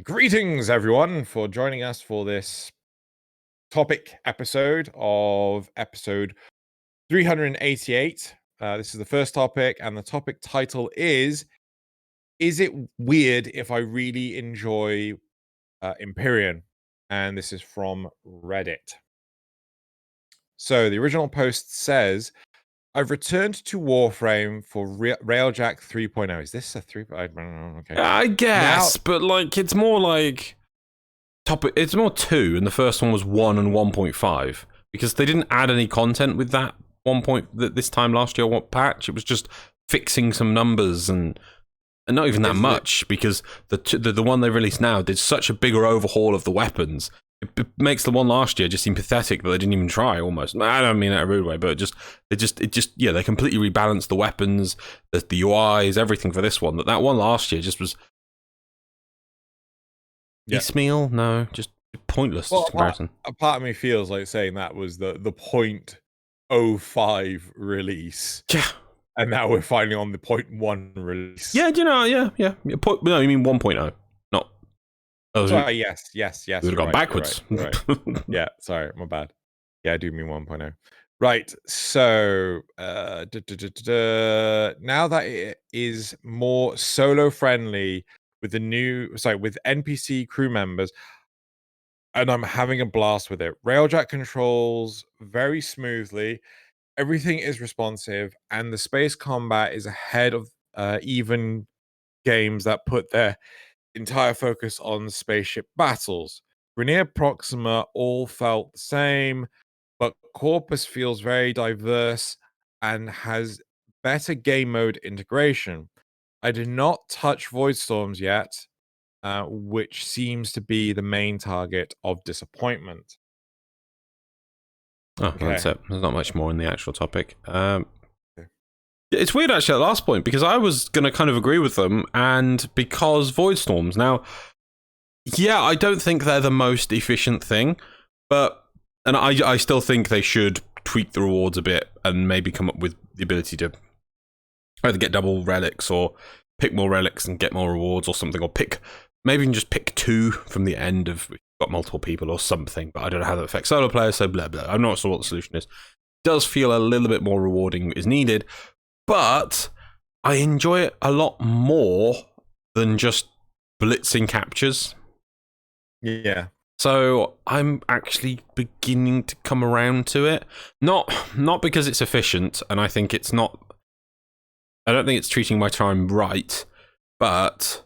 Greetings, everyone, for joining us for this topic episode of episode 388. This is the first topic, and the topic title is it weird if I really enjoy Empyrean? And this is from Reddit. So the original post says, I've returned to Warframe for Railjack 3.0. Is this a 3? I don't know. Okay. I guess, Now, but like it's more like topic. It's more 2, and the first one was 1 and 1.5 because they didn't add any content with that this time last year. What patch? It was just fixing some numbers and not even that much because the one they released now did such a bigger overhaul of the weapons. It makes the one last year just seem pathetic that they didn't even try. Almost, I don't mean that in a rude way, but they completely rebalanced the weapons, the UIs, everything for this one. That one last year just was piecemeal. No, just pointless comparison. A part of me feels like saying that was the 0.05 release. Yeah. And now we're finally on the 0.1 release. Yeah, no, you mean 1.0, not. Oh, sorry, yes. We would have gone backwards. Right. Yeah, sorry, my bad. Yeah, I do mean 1.0. Right, so now that it is more solo friendly with with NPC crew members, and I'm having a blast with it. Railjack controls very smoothly. Everything is responsive, and the space combat is ahead of even games that put their entire focus on spaceship battles. Grenier Proxima all felt the same, but Corpus feels very diverse and has better game mode integration. I did not touch Voidstorms yet, which seems to be the main target of disappointment. Oh, okay. That's it. There's not much more in the actual topic. It's weird, actually, at the last point, because I was going to kind of agree with them, and because Voidstorms. Now, yeah, I don't think they're the most efficient thing, and I still think they should tweak the rewards a bit and maybe come up with the ability to either get double relics or pick more relics and get more rewards or something, or maybe even just pick 2 from the end of got multiple people or something, but I don't know how that affects solo players, so blah blah. I'm not sure what the solution is. It does feel a little bit more rewarding is needed, but I enjoy it a lot more than just blitzing captures. Yeah. So I'm actually beginning to come around to it. Not because it's efficient, and I think it's not. I don't think it's treating my time right, but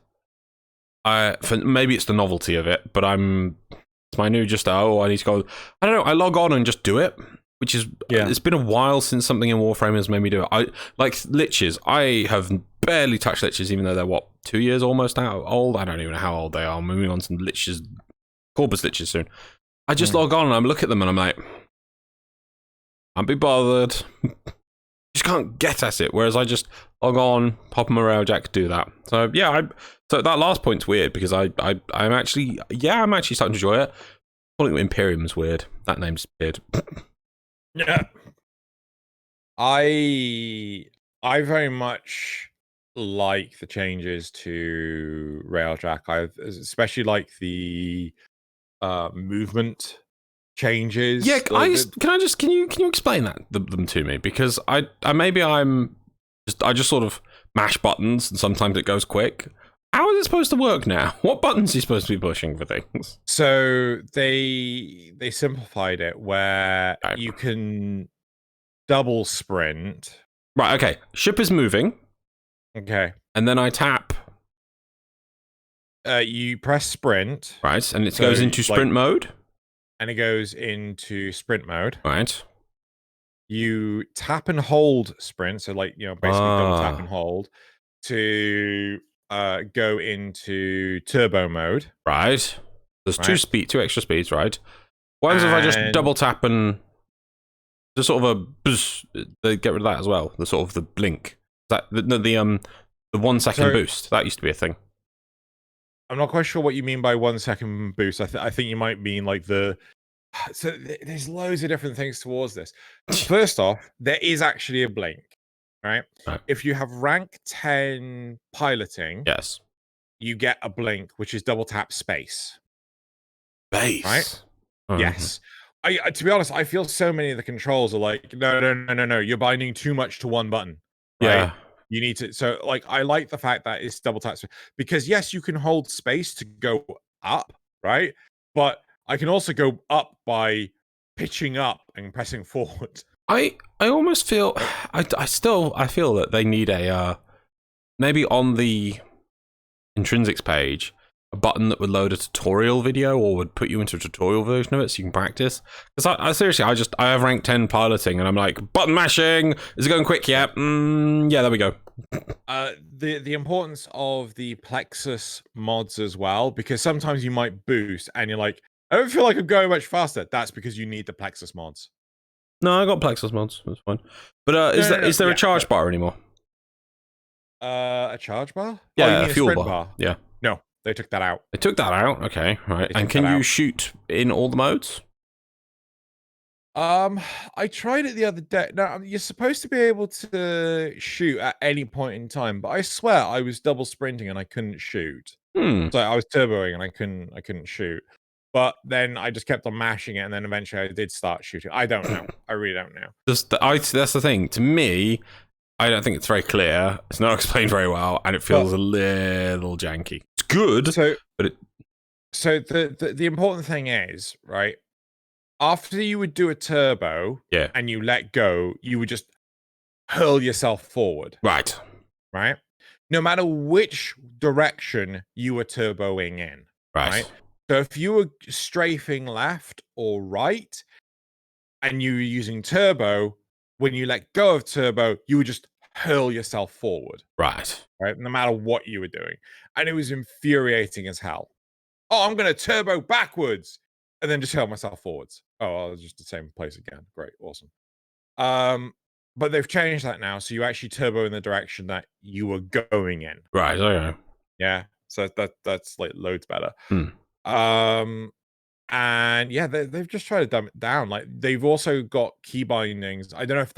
maybe it's the novelty of it, but it's my new I need to go. I don't know. I log on and just do it, which is It's been a while since something in Warframe has made me do it. I like liches. I have barely touched liches, even though they're 2 years almost now old. I don't even know how old they are. I'm moving on to liches, Corpus liches soon. I just log on and I look at them and I'm like, can't be bothered. Just can't get at it. Whereas I just log on, pop my railjack, do that. So yeah, so that last point's weird because I'm actually starting to enjoy it. Calling it Imperium's weird. That name's weird. Yeah. I very much like the changes to Railjack. I especially like the movement changes. Yeah, can you explain them to me? Because I just sort of mash buttons and sometimes it goes quick. How is it supposed to work now? What buttons are you supposed to be pushing for things? So they simplified it where you can double sprint. Right, okay. Ship is moving. Okay. And then I tap. You press sprint. Right, and it goes into sprint mode. And it goes into sprint mode. Right. You tap and hold sprint, so basically double tap and hold to go into turbo mode. Right. There's 2 extra speeds, right? What happens if I just double tap and just sort of a buzz, they get rid of that as well? The sort of the blink. That the 1 second boost. That used to be a thing. I'm not quite sure what you mean by 1 second boost. I think you might mean like so there's loads of different things towards this. First off, there is actually a blink, right? If you have rank 10 piloting, yes, you get a blink, which is double tap space. Base. Right? Yes. I to be honest, I feel so many of the controls are like, no. You're binding too much to one button. Right? Yeah. You need to. So, like, I like the fact that it's double tap because yes, you can hold space to go up, right? But I can also go up by pitching up and pressing forward. I almost feel I feel that they need a maybe on the intrinsics page a button that would load a tutorial video or would put you into a tutorial version of it so you can practice. Because I seriously, I have rank 10 piloting and I'm like, button mashing, is it going quick? Yeah, yeah, there we go. The importance of the Plexus mods as well, because sometimes you might boost and you're like, I don't feel like I'm going much faster. That's because you need the Plexus mods. No, I got Plexus mods. That's fine. But is there a charge bar anymore? A charge bar? Yeah, oh, you mean a fuel sprint bar. Yeah. No, they took that out. They took that out. Okay, right. And can you shoot in all the modes? I tried it the other day. Now, you're supposed to be able to shoot at any point in time, but I swear I was double sprinting and I couldn't shoot. So I was turboing and I couldn't shoot. But then I just kept on mashing it, and then eventually I did start shooting. I don't know. I really don't know. That's the thing. To me, I don't think it's very clear. It's not explained very well, and it feels a little janky. It's good, but the important thing is, right, after you would do a turbo and you let go, you would just hurl yourself forward. Right. No matter which direction you were turboing in. Right? So if you were strafing left or right and you were using turbo, when you let go of turbo, you would just hurl yourself forward. Right. No matter what you were doing. And it was infuriating as hell. Oh, I'm going to turbo backwards and then just hurl myself forwards. Oh, I was just the same place again. Great. Awesome. But they've changed that now. So you actually turbo in the direction that you were going in. Right. Okay. Yeah. So that's like loads better. And yeah, they've just tried to dumb it down. Like, they've also got key bindings. I don't know if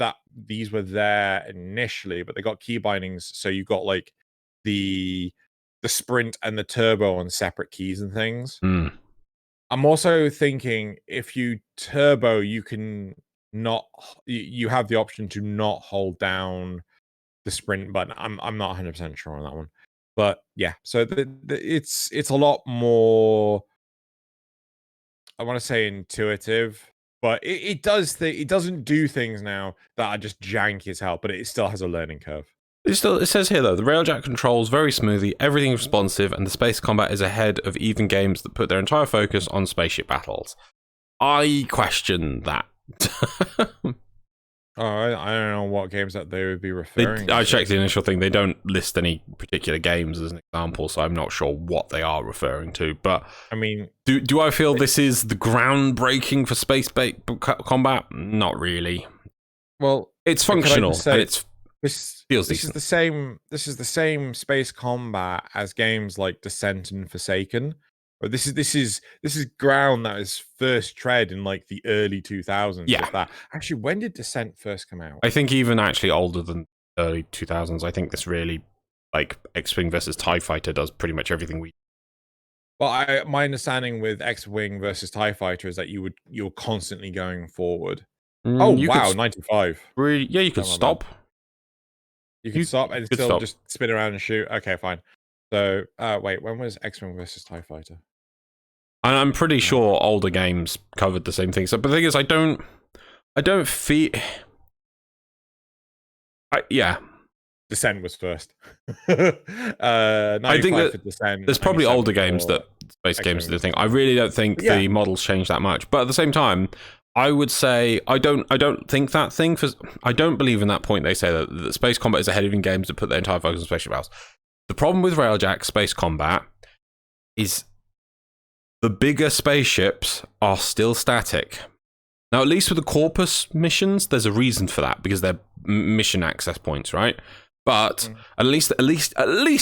these were there initially, but they got key bindings. So you got like the sprint and the turbo on separate keys and things. I'm also thinking if you turbo, you can you have the option to not hold down the sprint button. I'm not 100% sure on that one. But yeah, so it's a lot more, I want to say, intuitive, but it doesn't do things now that are just janky as hell, but it still has a learning curve. It says here though, the Railjack controls very smoothly, everything's responsive, and the space combat is ahead of even games that put their entire focus on spaceship battles. I question that. I don't know what games that they would be referring to. I checked the initial thing. They don't list any particular games as an example, so I'm not sure what they are referring to. But I mean, do I feel this is the groundbreaking for space-based combat? Not really. Well, it's functional and it's feels decent. This is the same space combat as games like Descent and Forsaken. But this is ground that is first tread in like the early 2000s. Yeah. Actually, when did Descent first come out? I think even actually older than early 2000s. I think this really, like, X-Wing versus TIE Fighter does pretty much everything we. Well, my understanding with X-Wing versus TIE Fighter is that you're constantly going forward. Oh wow, 95. Really? Yeah, you could stop. You can stop and still just spin around and shoot. Okay, fine. So, wait, when was X-Wing versus TIE Fighter? And I'm pretty sure older games covered the same thing. So, but the thing is, I don't feel. Yeah. Descent was first. I think that Descent, there's probably older games that space games do the thing. I really don't think the models change that much. But at the same time, I would say I don't think that thing, for I don't believe in that point they say that space combat is ahead of in games that put their entire focus on spaceship battles. The problem with Railjack space combat is the bigger spaceships are still static. Now, at least with the Corpus missions, there's a reason for that because they're mission access points, right? But at least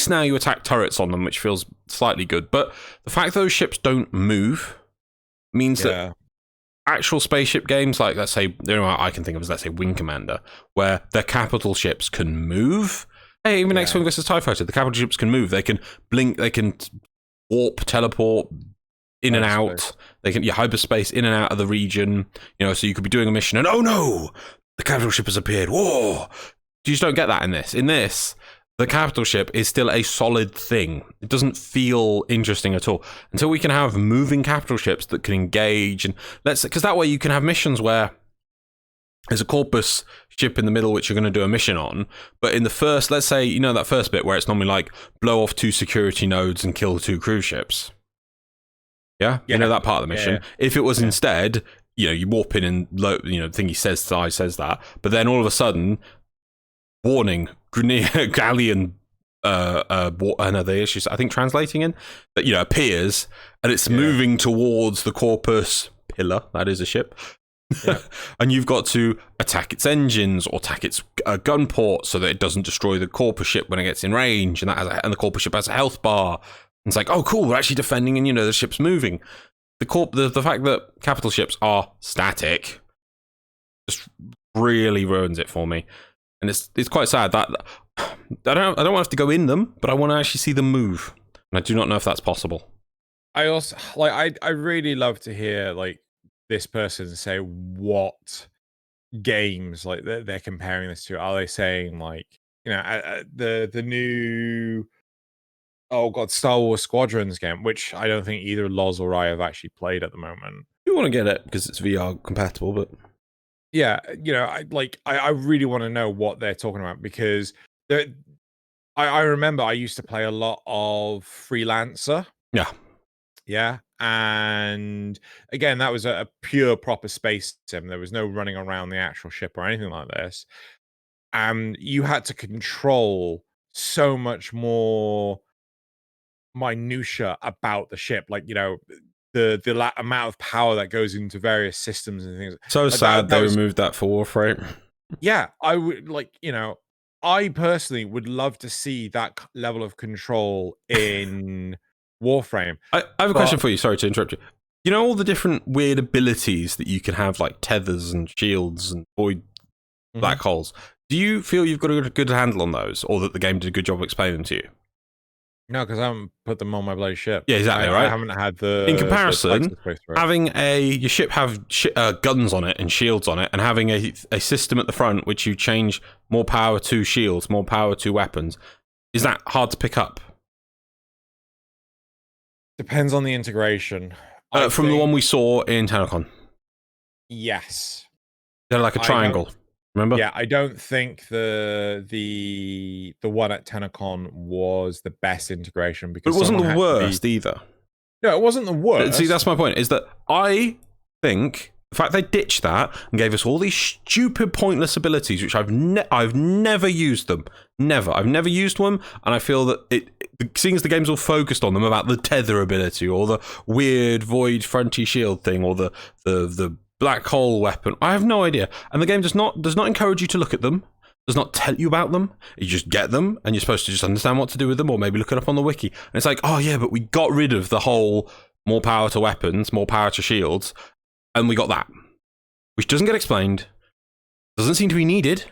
now you attack turrets on them, which feels slightly good. But the fact those ships don't move means that actual spaceship games, like, let's say, I can think of as, let's say, Wing Commander, where their capital ships can move, Hey, even Yeah. X-Wing versus TIE Fighter, the capital ships can move. They can blink. They can warp, teleport in and out. They can hyperspace in and out of the region. You know, so you could be doing a mission and oh no, the capital ship has appeared. Whoa! You just don't get that in this. In this, the capital ship is still a solid thing. It doesn't feel interesting at all until we can have moving capital ships that can engage and because that way you can have missions where there's a corpus ship in the middle which you're going to do a mission on, but in the first, let's say, you know, that first bit where it's normally like blow off 2 security nodes and kill 2 cruise ships. Yeah? You know that part of the mission. If it was instead, you know, you warp in and, you know, thingy says that, but then all of a sudden, warning, galleon, another issue, I think translating in, that, you know, appears, and it's moving towards the corpus pillar, that is a ship, and you've got to attack its engines or attack its gun port so that it doesn't destroy the corpus ship when it gets in range, and and the corpus ship has a health bar. It's like, oh, cool, we're actually defending, and you know the ship's moving. The fact that capital ships are static just really ruins it for me, and it's quite sad that I don't want to have to go in them, but I want to actually see them move, and I do not know if that's possible. I also I really love to hear like this person say what games like they're comparing this to. Are they saying like, you know, the new Star Wars Squadrons game, which I don't think either Loz or I have actually played at the moment. You want to get it because it's VR compatible, but yeah, you know, I really want to know what they're talking about, because I remember I used to play a lot of Freelancer. Yeah, and again, that was a pure proper space sim. There was no running around the actual ship or anything like this. And you had to control so much more minutia about the ship, like, you know, the amount of power that goes into various systems and things. So like sad they removed that for Warframe. Yeah, I would like, you know, I personally would love to see that level of control in Warframe. I have a question for you. Sorry to interrupt you. You know all the different weird abilities that you can have, like tethers and shields and void black holes. Do you feel you've got a good handle on those, or that the game did a good job of explaining them to you? No, because I haven't put them on my bloody ship. Yeah, exactly, right? I haven't had the... In comparison, having your ship have guns on it and shields on it, and having a system at the front which you change more power to shields, more power to weapons, is that hard to pick up? Depends on the integration. From the one we saw in Tenacon. Yes. They're like a triangle. Remember? Yeah, I don't think the one at Tenacon was the best integration, because it wasn't the worst either. No, it wasn't the worst. See, that's my point. Is that I think the fact they ditched that and gave us all these stupid, pointless abilities, which I've never used them. Never. I've never used them, and I feel that seeing as the game's all focused on them, about the tether ability or the weird void fronty shield thing or the black hole weapon, I have no idea. And the game does not encourage you to look at them, does not tell you about them. You just get them, and you're supposed to just understand what to do with them, or maybe look it up on the wiki. And it's like, oh yeah, but we got rid of the whole more power to weapons, more power to shields, and we got that, which doesn't get explained, doesn't seem to be needed,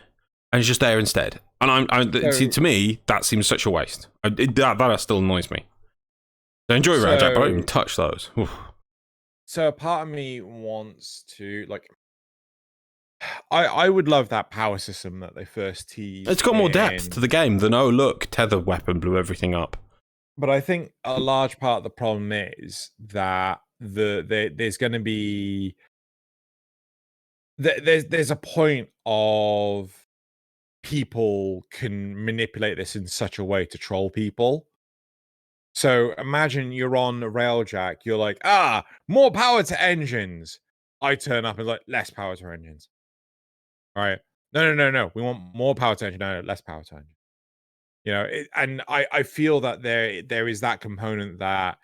and it's just there instead. And see, to me, that seems such a waste. That still annoys me. I enjoy Railjack, but I don't even touch those. Oof. So a part of me wants to, like, I would love that power system that they first teased. It's got more depth to the game than, oh look, tether weapon blew everything up. But I think a large part of the problem is that there's going to be there's a point of people can manipulate this in such a way to troll people. So imagine you're on Railjack, you're like, more power to engines. I turn up and like, less power to engines. All right. No. We want more power to engine. No, less power to engine. You know, and I feel that there is that component that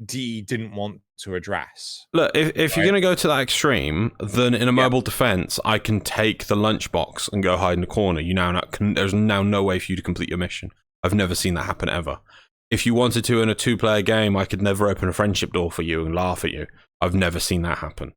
D didn't want to address. Look, if you're going to go to that extreme, then in a mobile defense, I can take the lunchbox and go hide in the corner. There's now no way for you to complete your mission. I've never seen that happen ever. If you wanted to in a 2-player game, I could never open a friendship door for you and laugh at you. I've never seen that happen.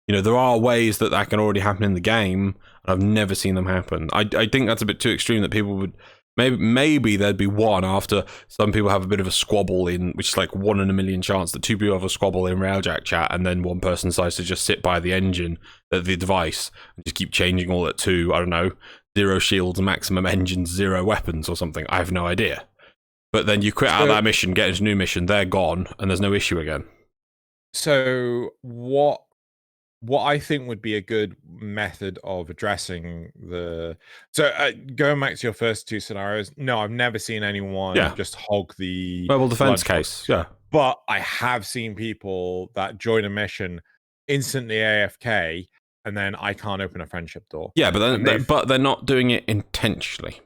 You know, there are ways that can already happen in the game, and I've never seen them happen. I think that's a bit too extreme that people would Maybe there'd be one after some people have a bit of a squabble in, which is like 1 in a million chance that 2 people have a squabble in Railjack chat, and then one person decides to just sit by the engine, the device, and just keep changing all it to, I don't know, 0 shields, maximum engines, 0 weapons or something. I have no idea. But then you quit out of that mission, get into a new mission, they're gone, and there's no issue again. So what I think would be a good method of addressing the going back to your first 2 scenarios, no, I've never seen anyone just hog the mobile defense case. Yeah, but I have seen people that join a mission instantly AFK, and then I can't open a friendship door. Yeah, but they're not doing it intentionally.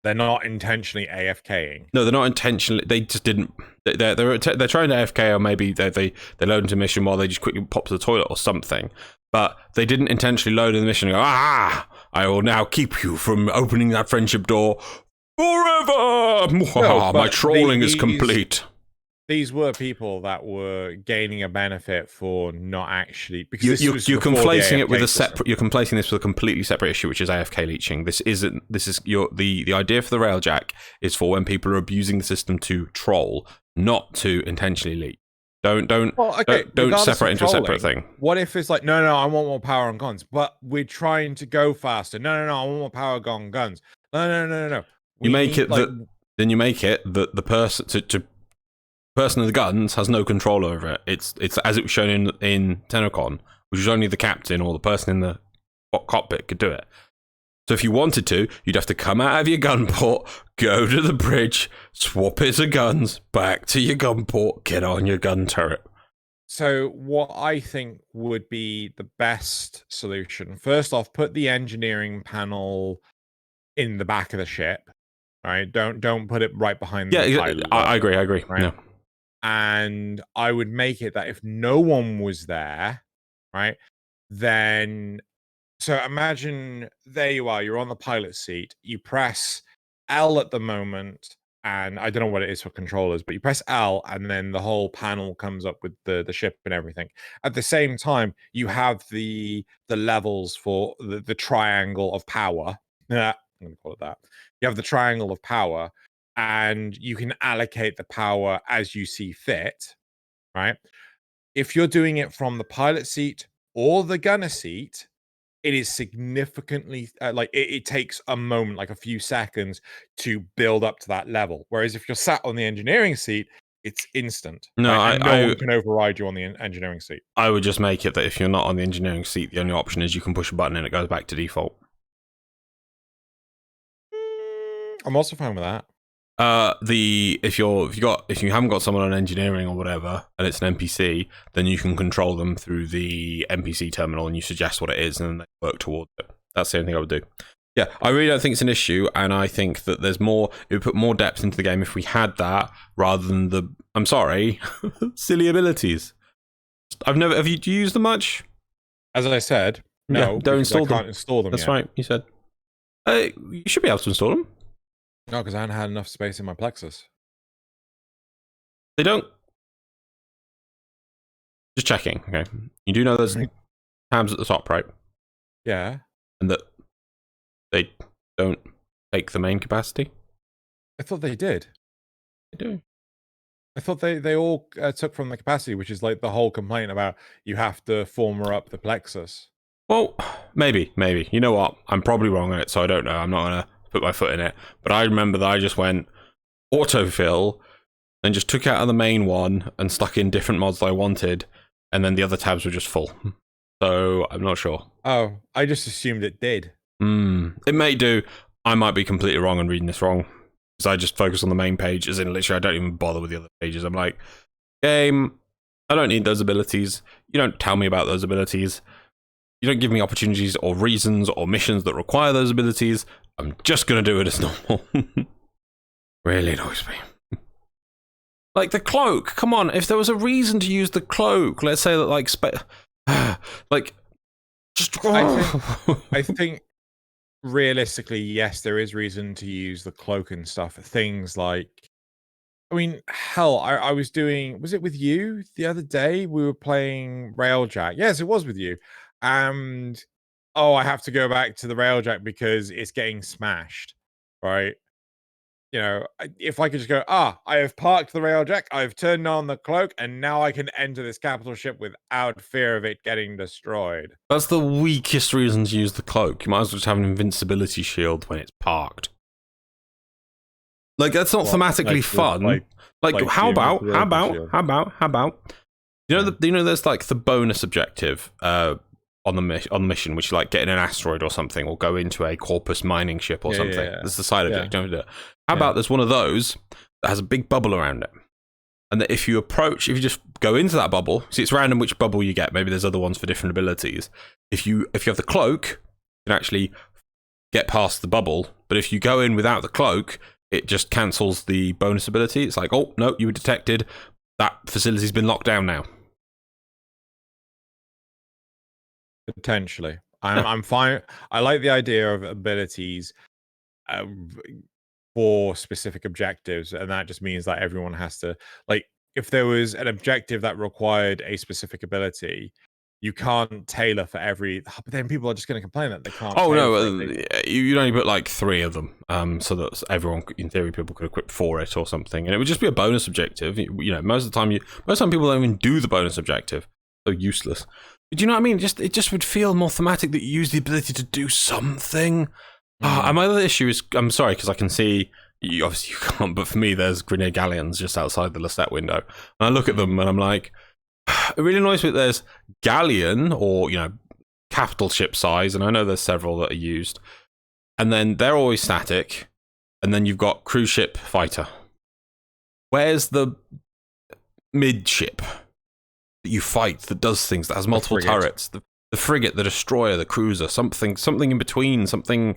They're not intentionally AFKing. No, they're not intentionally. They just didn't. They're trying to AFK, or maybe they load into a mission while they just quickly pop to the toilet or something. But they didn't intentionally load in the mission and go, I will now keep you from opening that friendship door forever. No, my trolling is complete. These were people that were gaining a benefit for not actually, because you're conflating it with a separate. You're conflating this with a completely separate issue, which is AFK leeching. This isn't. This is the idea for the Railjack is for when people are abusing the system to troll, not to intentionally leech. Don't separate into a separate thing. What if it's like, no, I want more power on guns, but we're trying to go faster. No, I want more power on guns. No. You make it that. Then you make it that the person to person of the guns has no control over it. It's as it was shown in Tenocon, which was only the captain or the person in the cockpit could do it. So if you wanted to, you'd have to come out of your gun port, go to the bridge, swap it to guns, back to your gun port, get on your gun turret. So what I think would be the best solution, first off, put the engineering panel in the back of the ship. Right? Don't put it right behind the pilot. I agree. Right? Yeah. And I would make it that if no one was there, right, then so imagine there you are, you're on the pilot seat, you press L at the moment, and I don't know what it is for controllers, but you press L and then the whole panel comes up with the ship and everything. At the same time, you have the levels for the triangle of power. I'm going to call it that. You have the triangle of power, and you can allocate the power as you see fit, right? If you're doing it from the pilot seat or the gunner seat, it is significantly it takes a moment, like a few seconds, to build up to that level. Whereas if you're sat on the engineering seat, it's instant. No, right? No one can override you on the engineering seat. I would just make it that if you're not on the engineering seat, the only option is you can push a button and it goes back to default. I'm also fine with that. If you haven't got someone on engineering or whatever, and it's an NPC, then you can control them through the NPC terminal, and you suggest what it is, and then they work towards it. That's the only thing I would do. Yeah, I really don't think it's an issue, and I think that there's more. It would put more depth into the game if we had that rather than the. I'm sorry, silly abilities. Have you used them much? As I said, no. Yeah, don't install them. I can't install them. That's yet. right. You said. You should be able to install them. No, because I hadn't had enough space in my plexus. They don't. Just checking. Okay, you do know there's tabs at the top, right? Yeah. And that they don't take the main capacity. I thought they did. They do. I thought they all took from the capacity, which is like the whole complaint about you have to former up the plexus. Well, maybe. You know what? I'm probably wrong on it, so I don't know. I'm not gonna put my foot in it. But I remember that I just went autofill and just took out of the main one and stuck in different mods that I wanted, and then the other tabs were just full. So I'm not sure. Oh, I just assumed it did. It may do. I might be completely wrong and reading this wrong. Because I just focus on the main page, as in literally I don't even bother with the other pages. I'm like, game, I don't need those abilities. You don't tell me about those abilities. You don't give me opportunities or reasons or missions that require those abilities. I'm just going to do it as normal. Really annoys me. Like the cloak, come on, if there was a reason to use the cloak, let's say that like, just... I think realistically, yes, there is reason to use the cloak and stuff. Things like, I mean, hell, I was doing, was it with you the other day? We were playing Railjack. Yes, it was with you. And, I have to go back to the Railjack because it's getting smashed. right? You know, if I could just go, I have parked the railjack, I've turned on the cloak, and now I can enter this capital ship without fear of it getting destroyed. That's the weakest reason to use the cloak. You might as well just have an invincibility shield when it's parked. Like, that's not thematically fun. Like, how about? You know, there's like the bonus objective on the mission, which is like get in an asteroid or something, or go into a corpus mining ship or something. There's the side objective. How about there's one of those that has a big bubble around it, and that if you just go into that bubble, see, it's random which bubble you get. Maybe there's other ones for different abilities. If you have the cloak, you can actually get past the bubble. But if you go in without the cloak, it just cancels the bonus ability. It's like, oh no, you were detected. That facility's been locked down now. Potentially. I'm fine. I like the idea of abilities for specific objectives, and that just means that everyone has to, like, if there was an objective that required a specific ability, you can't tailor for every. But then people are just going to complain that they can't. Oh no, you'd only put like 3 of them, so that everyone, in theory, people could equip for it or something, and it would just be a bonus objective. You know, most of the time people don't even do the bonus objective. So useless. Do you know what I mean? It just would feel more thematic that you use the ability to do something. And my other issue is, I'm sorry, because I can see, obviously you can't, but for me, there's grenade galleons just outside the Lestat window. And I look at them and I'm like, it really annoys me that there's galleon, or, you know, capital ship size, and I know there's several that are used, and then they're always static, and then you've got cruise ship fighter. Where's the midship that you fight that does things, that has multiple turrets? The frigate, the destroyer, the cruiser, something in between, something.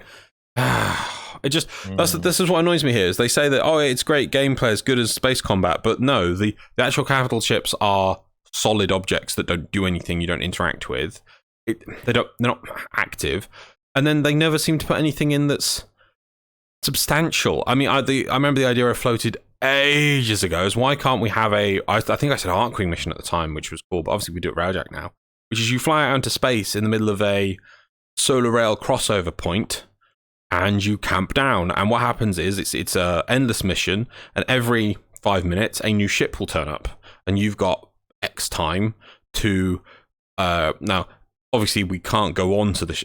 It just this is what annoys me here. Is they say that, oh, it's great gameplay, as good as space combat, but no, the actual capital ships are solid objects that don't do anything, you don't interact with. They're not active, and then they never seem to put anything in that's substantial. I mean, I remember the idea I floated ages ago is, why can't we have I think I said Arcwing mission at the time, which was cool, but obviously we do it Railjack now, which is you fly out into space in the middle of a solar rail crossover point, and you camp down, and what happens is it's a endless mission, and every 5 minutes a new ship will turn up, and you've got X time to now obviously we can't go on to the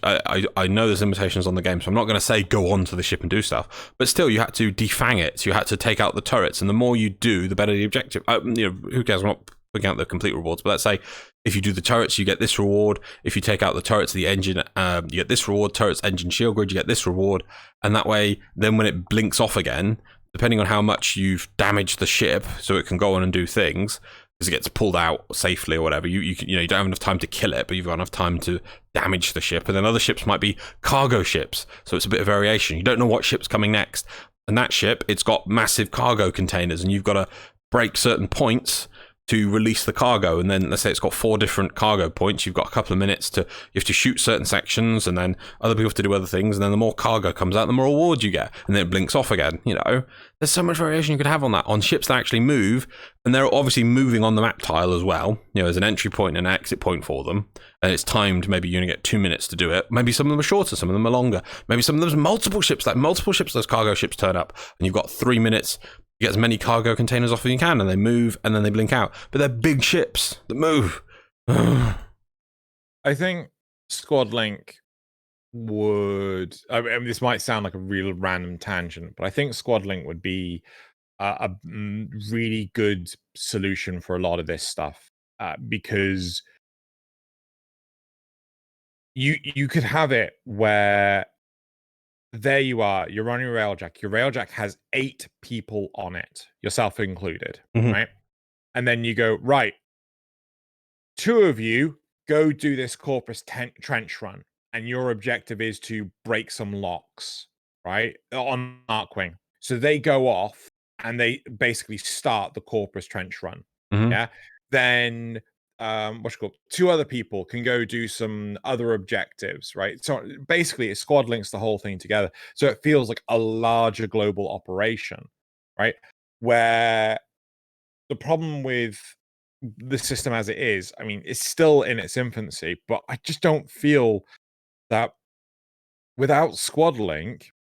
I know there's limitations on the game, so I'm not going to say go on to the ship and do stuff, but still you had to defang it, so you had to take out the turrets, and the more you do, the better the objective. You know, who cares? I'm not putting out the complete rewards, but let's say if you do the turrets, you get this reward. If you take out the turrets, the engine, you get this reward. Turrets, engine, shield grid, you get this reward, and that way, then when it blinks off again, depending on how much you've damaged the ship, so it can go on and do things, because it gets pulled out safely or whatever, you don't have enough time to kill it, but you've got enough time to damage the ship. And then other ships might be cargo ships, so it's a bit of variation. You don't know what ship's coming next, and that ship, it's got massive cargo containers, and you've got to break certain points to release the cargo. And then let's say it's got 4 different cargo points, you've got a couple of minutes you have to shoot certain sections, and then other people have to do other things, and then the more cargo comes out, the more rewards you get, and then it blinks off again. You know, there's so much variation you could have on that, on ships that actually move, and they're obviously moving on the map tile as well. You know, there's an entry point and an exit point for them, and it's timed. Maybe you only get 2 minutes to do it. Maybe some of them are shorter, some of them are longer. Maybe some of them are multiple ships, those cargo ships turn up, and you've got 3 minutes. You get as many cargo containers off as you can, and they move, and then they blink out. But they're big ships that move. I think Squad Link would... I mean, this might sound like a real random tangent, but I think Squad Link would be a really good solution for a lot of this stuff, because you could have it where... there you are, you're on your railjack. Your railjack has 8 people on it, yourself included, right? And then you go, right, 2 of you go do this Corpus trench run, and your objective is to break some locks, right? On Arcwing. So they go off, and they basically start the Corpus trench run. Yeah. Then what's it called? 2 other people can go do some other objectives, right? So basically, it squad links the whole thing together, so it feels like a larger global operation, right? Where the problem with the system as it is, I mean, it's still in its infancy, but I just don't feel that without squad link,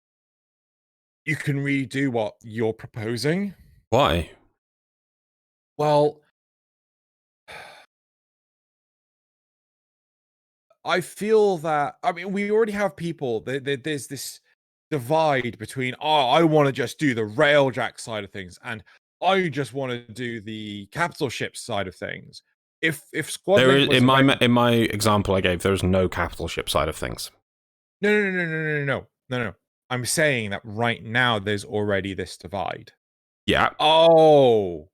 you can redo what you're proposing. Why? Well, I feel that, I mean, we already have people, there's this divide between, oh, I want to just do the railjack side of things, and I just want to do the capital ship side of things. If Squad There Link is was in my example I gave, there is no capital ship side of things. No. I'm saying that right now there's already this divide. Yeah. Oh,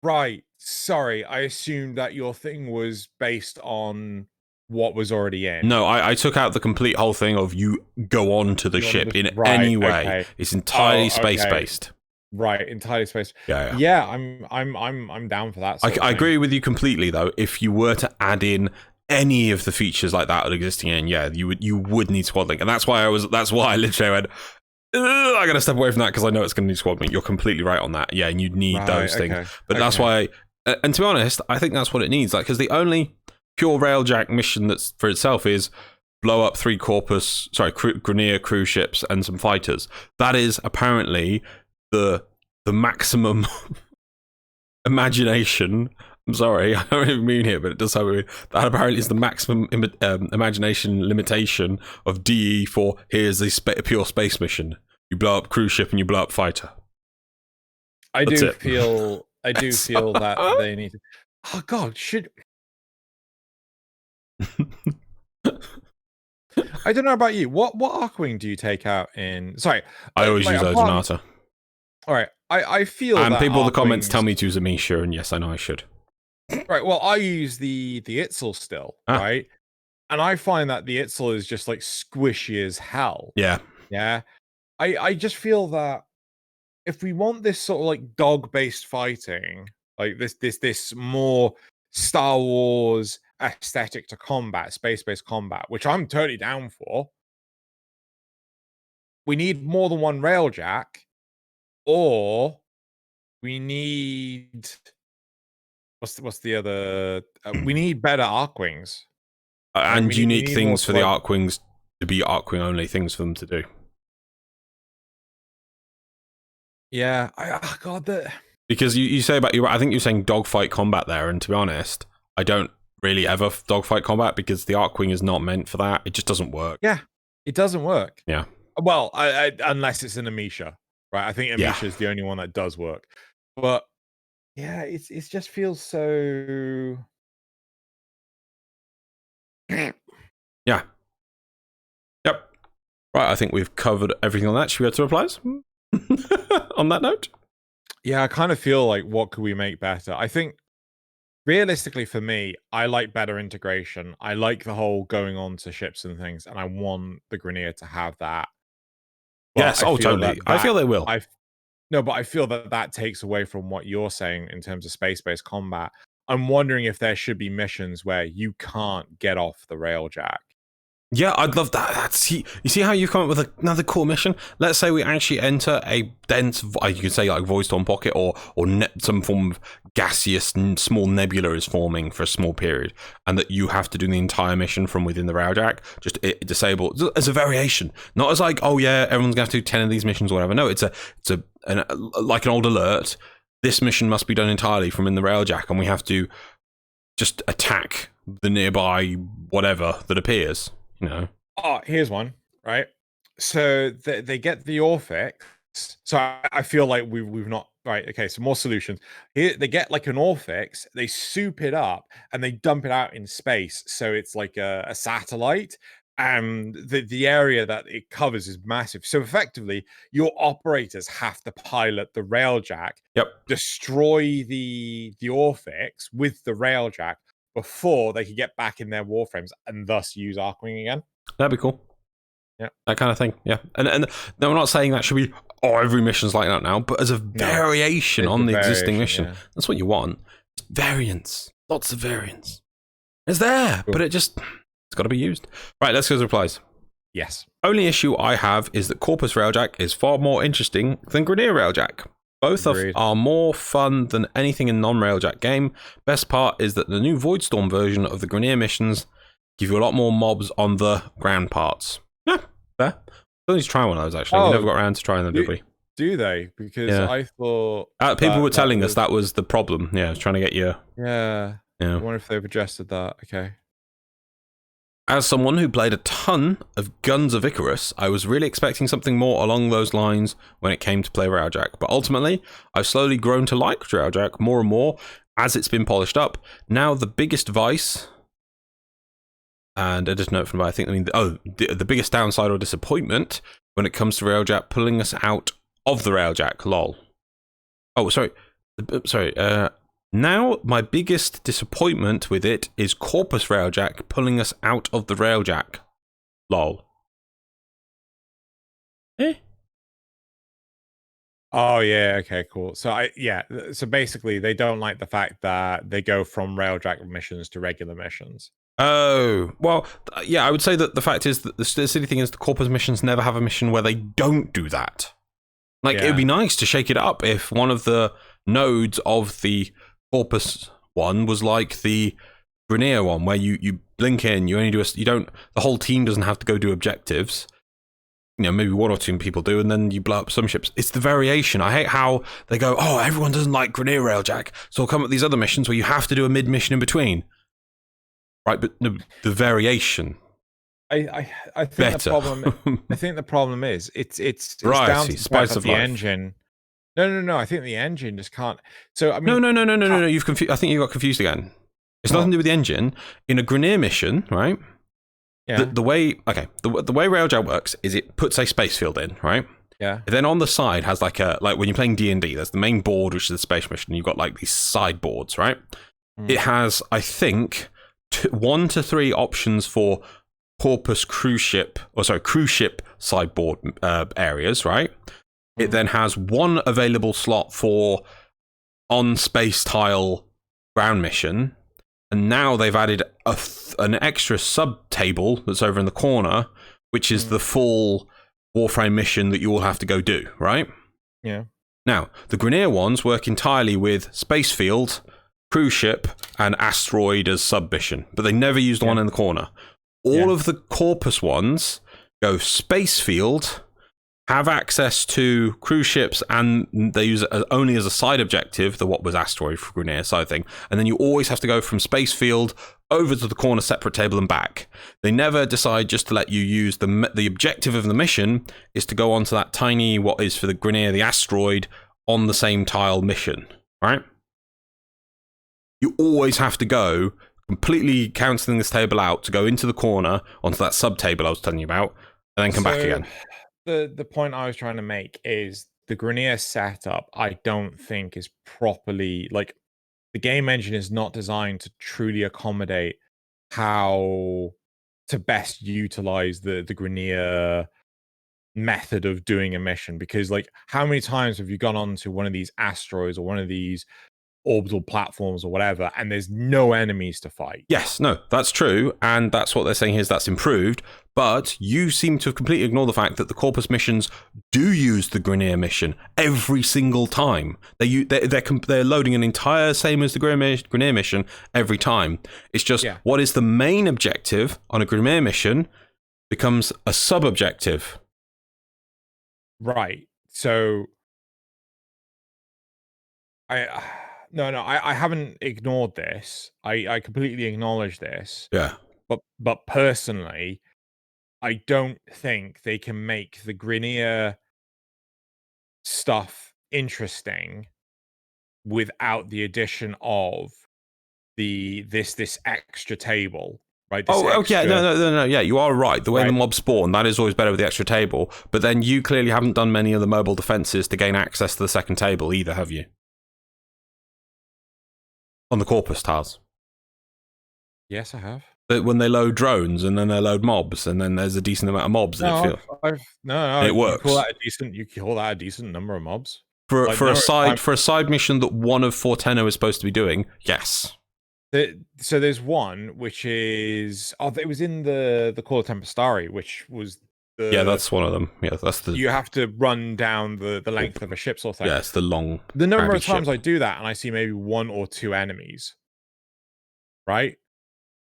right. Sorry, I assumed that your thing was based on what was already in. No, I took out the complete whole thing of you go on to the ship in right, any way. okay. It's entirely okay. space-based. Right, entirely space. Yeah. I'm down for that. I agree with you completely, though. If you were to add in any of the features like that existing in, yeah, you would need Squad Link, and that's why I literally went, I gotta step away from that because I know it's gonna need Squad Link. You're completely right on that. Yeah, and you need those things. But that's why, and to be honest, I think that's what it needs. Like, because the only pure railjack mission that's for itself is blow up 3 Grineer cruise ships and some fighters. That is apparently the maximum imagination. I'm sorry, I don't even mean it, but it does have that apparently is the maximum imagination limitation of DE for here's the pure space mission. You blow up cruise ship and you blow up fighter. I do feel that they need to... Oh god, I don't know about you. What Archwing do you take out in... Sorry. I always use Odinata. Alright, I feel and that people in the comments tell me to use Amisha, and yes, I know I should. Right, well, I use the Itzel still, right? And I find that the Itzel is just like squishy as hell. Yeah. Yeah. I just feel that if we want this sort of like dog-based fighting, like this more Star Wars aesthetic to combat, space-based combat, which I'm totally down for, we need more than one railjack, or we need... What's the other? We need better Archwings. And unique things for the Archwings to be Archwing only things for them to do. Yeah, because you say about I think you're saying dogfight combat there, and to be honest, I don't really ever dogfight combat because the Archwing is not meant for that. It just doesn't work. Yeah, it doesn't work. Yeah. Well, unless it's an Amisha, right? I think Amisha is the only one that does work. But yeah, it just feels so... Yeah. Yep. Right, I think we've covered everything on that. Should we go to replies? On that note? Yeah, I kind of feel like, what could we make better? I think, realistically for me, I like better integration. I like the whole going on to ships and things, and I want the Grineer to have that. But yes, totally. I feel they will. No, but I feel that takes away from what you're saying in terms of space-based combat. I'm wondering if there should be missions where you can't get off the railjack. Yeah, I'd love that. You see how you've come up with another cool mission? Let's say we actually enter a dense, you could say like Void Storm pocket, or some form of gaseous small nebula is forming for a small period, and that you have to do the entire mission from within the railjack, just disable as a variation, not as like, oh yeah, everyone's gonna have to do 10 of these missions or whatever. No, it's like an old alert. This mission must be done entirely from in the railjack, and we have to just attack the nearby whatever that appears. You know. Oh, here's one, right? So they get the Orphix. So I feel like we've not... Right, okay, so more solutions. Here they get like an Orphix, they soup it up, and they dump it out in space. So it's like a satellite, and the area that it covers is massive. So effectively, your operators have to pilot the railjack, destroy the Orphix with the railjack, before they could get back in their warframes and thus use Archwing again. That'd be cool. Yeah. That kind of thing. Yeah. And no, we're not saying that should be, every mission's like that now, but as a variation on the existing mission. Yeah. That's what you want. Variants. Lots of variants. It's there, but it's got to be used. Right, let's go to replies. Yes. Only issue I have is that Corpus Railjack is far more interesting than Grineer Railjack. Both are more fun than anything in non-Railjack game. Best part is that the new Voidstorm version of the Grineer missions give you a lot more mobs on the ground parts. Yeah, fair. Still need to try one of those, actually. We never Oh, got around to trying them, did we? do they? Because Yeah. I thought People were telling us was... that was the problem. Yeah, I was trying to get you. Yeah. Yeah. I wonder if they've adjusted that. Okay. As someone who played a ton of Guns of Icarus, I was really expecting something more along those lines when it came to play Railjack. But ultimately, I've slowly grown to like Railjack more and more as it's been polished up. Now, the biggest vice, and I just note from I think I mean the biggest downside or disappointment when it comes to Railjack pulling us out of the Railjack. Lol. Oh, sorry. Now, my biggest disappointment with it is Corpus Railjack pulling us out of the Railjack. Lol. Eh? Oh, yeah. Okay, cool. So, so basically, they don't like the fact that they go from Railjack missions to regular missions. Oh, well, yeah, I would say that the fact is that the silly thing is the Corpus missions never have a mission where they don't do that. Like, it would be nice to shake it up if one of the nodes of the Corpus one was like the Grenier one, where you blink in, you only do the whole team doesn't have to go do objectives. You know, maybe one or two people do, and then you blow up some ships. It's the variation. I hate how they go, oh, everyone doesn't like Grenier Railjack, so I'll come up with these other missions where you have to do a mid-mission in between. Right, but the variation. I think better. The problem is it's variety, down to the spice of the life. Engine. No. I think the engine just can't. So I mean, no. You've confused. I think you got confused again. It's nothing to do with the engine. In a Grenier mission, right? Yeah. The way Railjack works is it puts a space field in, right? Yeah. Then on the side has like when you're playing D&D, there's the main board, which is the space mission. And you've got like these side boards, right? It has, I think, 1 to 3 options for Corpus cruise ship sideboard areas, right? It then has 1 available slot for on space tile ground mission, and now they've added an extra sub table that's over in the corner, which is the full Warframe mission that you all have to go do, right? Yeah. Now, the Grenier ones work entirely with space field, cruise ship, and asteroid as sub mission, but they never use the one in the corner. All of the Corpus ones go space field, have access to cruise ships, and they use it only as a side objective, the what was asteroid for Grenier side thing, and then you always have to go from space field over to the corner separate table and back. They never decide just to let you use the objective of the mission is to go onto that tiny, what is for the Grenier, the asteroid, on the same tile mission, right? You always have to go completely cancelling this table out to go into the corner onto that sub table I was telling you about, and then come back again. The point I was trying to make is the Grenier setup, I don't think is properly, like, the game engine is not designed to truly accommodate how to best utilize the Grenier method of doing a mission. Because, like, how many times have you gone on to one of these asteroids or one of these orbital platforms or whatever, and there's no enemies to fight? Yes, no, that's true, and that's what they're saying here is that's improved, but you seem to have completely ignored the fact that the Corpus missions do use the Grenier mission every single time. They're loading an entire same as the Grenier mission every time. It's just what is the main objective on a Grenier mission becomes a sub-objective. Right, so I haven't ignored this. I completely acknowledge this. Yeah. But personally, I don't think they can make the Grenier stuff interesting without the addition of this extra table, right? Yeah, no. Yeah, you are right. The way the mobs spawn, that is always better with the extra table. But then you clearly haven't done many of the mobile defenses to gain access to the second table either, have you? On the Corpus tiles. Yes, I have. But when they load drones and then they load mobs, and then there's a decent amount of mobs. No, it works. You call that a decent number of mobs for a side mission that one of 410 is supposed to be doing. Yes. So there's one which is it was in the Call of Tempestari, which was that's one of them. Yeah, that's the. You have to run down the length of a ship sort of thing. Yeah, it's the long. The number of times I do that, and I see maybe 1 or 2 enemies, right?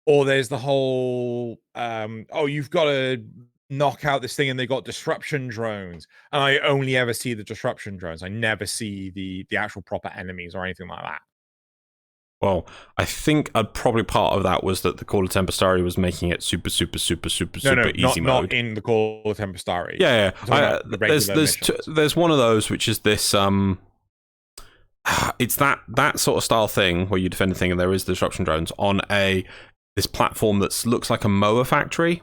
Or there's the whole you've got to knock out this thing, and they got disruption drones, and I only ever see the disruption drones. I never see the actual proper enemies or anything like that. Well, I think probably part of that was that the Call of Tempestari was making it super easy mode. Not in the Call of Tempestari. Yeah. There's one of those which is this it's that sort of style thing where you defend a thing and there is disruption drones on this platform that looks like a mower factory.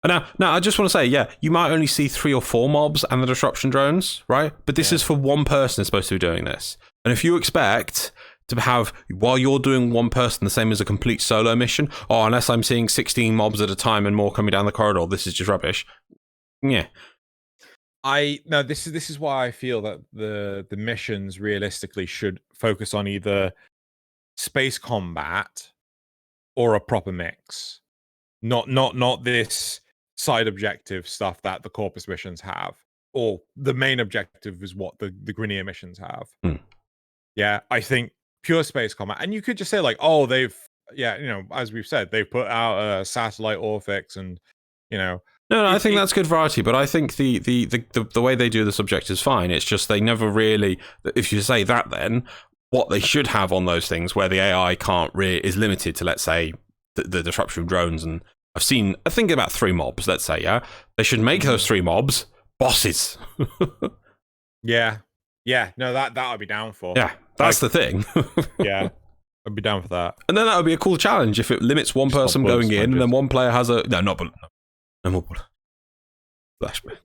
Now, I just want to say, yeah, you might only see 3 or 4 mobs and the disruption drones, right? But this is for one person who's supposed to be doing this. And if you expect to have, while you're doing one person, the same as a complete solo mission, unless I'm seeing 16 mobs at a time and more coming down the corridor, this is just rubbish. Yeah. This is why I feel that the missions realistically should focus on either space combat or a proper mix. Not this side objective stuff that the Corpus missions have, or the main objective is what the Grineer missions have. Yeah, I think pure space combat, and you could just say like, oh, they've as we've said, they've put out a satellite Orphix, and No, I think that's good variety, but I think the way they do the subject is fine. It's just they never really. If you say that, then what they should have on those things where the AI is limited to, let's say, the disruption drones, and I think about 3 mobs, let's say, yeah? They should make those 3 mobs bosses. Yeah. No, that I'd be down for. Yeah, that's the thing. Yeah, I'd be down for that. And then that would be a cool challenge if it limits one person going in, and then one player has a no more bullet. Flashbang.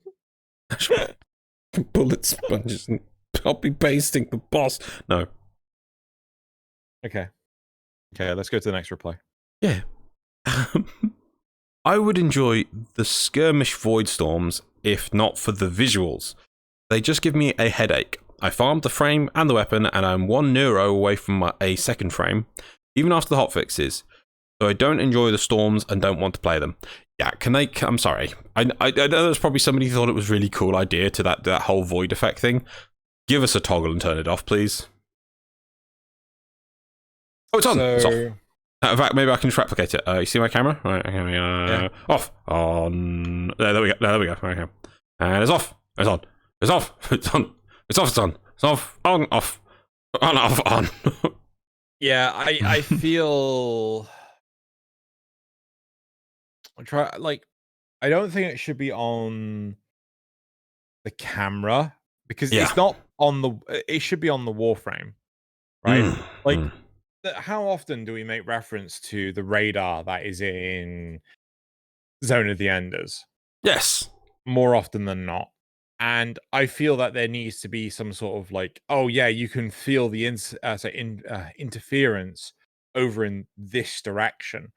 Bullet sponges and copy pasting the boss. No. Okay, let's go to the next reply. Yeah. I would enjoy the skirmish void storms if not for the visuals. They just give me a headache. I farmed the frame and the weapon, and I'm 1 neuro away from a second frame, even after the hotfixes. So I don't enjoy the storms and don't want to play them. Yeah, I'm sorry. I know there's probably somebody who thought it was a really cool idea to that whole void effect thing. Give us a toggle and turn it off, please. Oh, it's on. It's off. In fact, maybe I can just replicate it. You see my camera? Right, okay, off. On. There we go. Okay. And it's off. It's on. It's off. It's on. It's off. It's on. It's off. On. Off. On. Off. On. Yeah, I feel. I don't think it should be on the camera because it's not on the. It should be on the warframe, right? How often do we make reference to the radar that is in Zone of the Enders? Yes, more often than not. And I feel that there needs to be some sort of like, oh yeah, you can feel the interference over in this direction.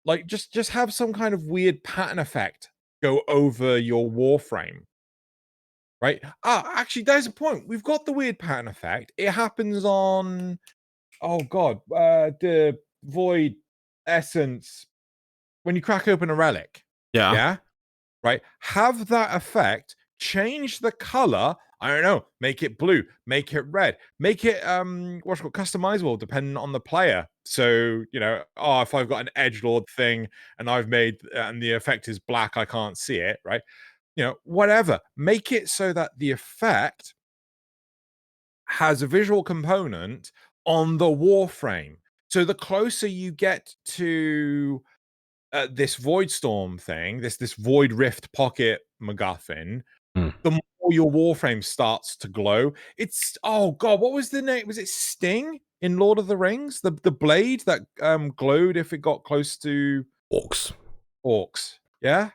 Like just have some kind of weird pattern effect go over your warframe. Right? Actually, there's a point. We've got the weird pattern effect. It happens on the void essence when you crack open a relic. Yeah. Right? Have that effect. Change the color. I don't know. Make it blue. Make it red. Make it customizable depending on the player. So if I've got an edgelord thing and I've made and the effect is black, I can't see it. Right? Whatever. Make it so that the effect has a visual component on the warframe. So the closer you get to this void storm thing, this void rift pocket MacGuffin, the more your warframe starts to glow. It's what was the name? Was it Sting in Lord of the Rings? The blade that glowed if it got close to orcs. Yeah.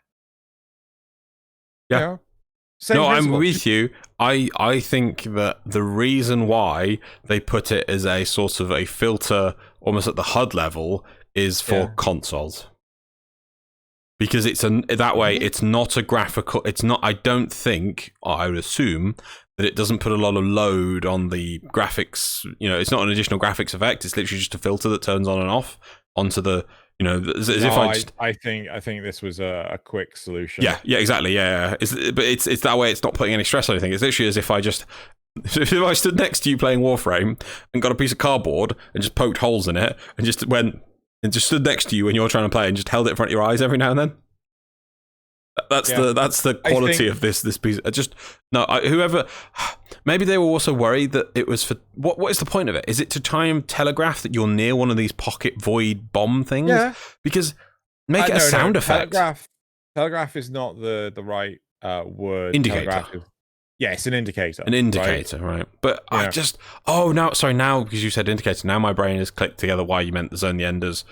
No, I'm with you. I think that the reason why they put it as a sort of a filter almost at the HUD level is for consoles. Because it's that way, it's not a graphical, it's not, I don't think, or I would assume, that it doesn't put a lot of load on the graphics, it's not an additional graphics effect, it's literally just a filter that turns on and off onto the, I think this was a quick solution. Yeah, exactly, yeah. But it's that way, it's not putting any stress on anything, it's literally as if if I stood next to you playing Warframe and got a piece of cardboard and just poked holes in it and just went, and just stood next to you when you're trying to play and just held it in front of your eyes every now and then. That's the quality of this piece. Whoever, maybe they were also worried that it was for what is the point of it? Is it to try and telegraph that you're near one of these pocket void bomb things? Yeah. Because make it a sound effect. Telegraph is not the right word. Indicator. Yeah, it's an indicator. An indicator, right? But yeah. Now because you said indicator, now my brain has clicked together why you meant the Zone the Enders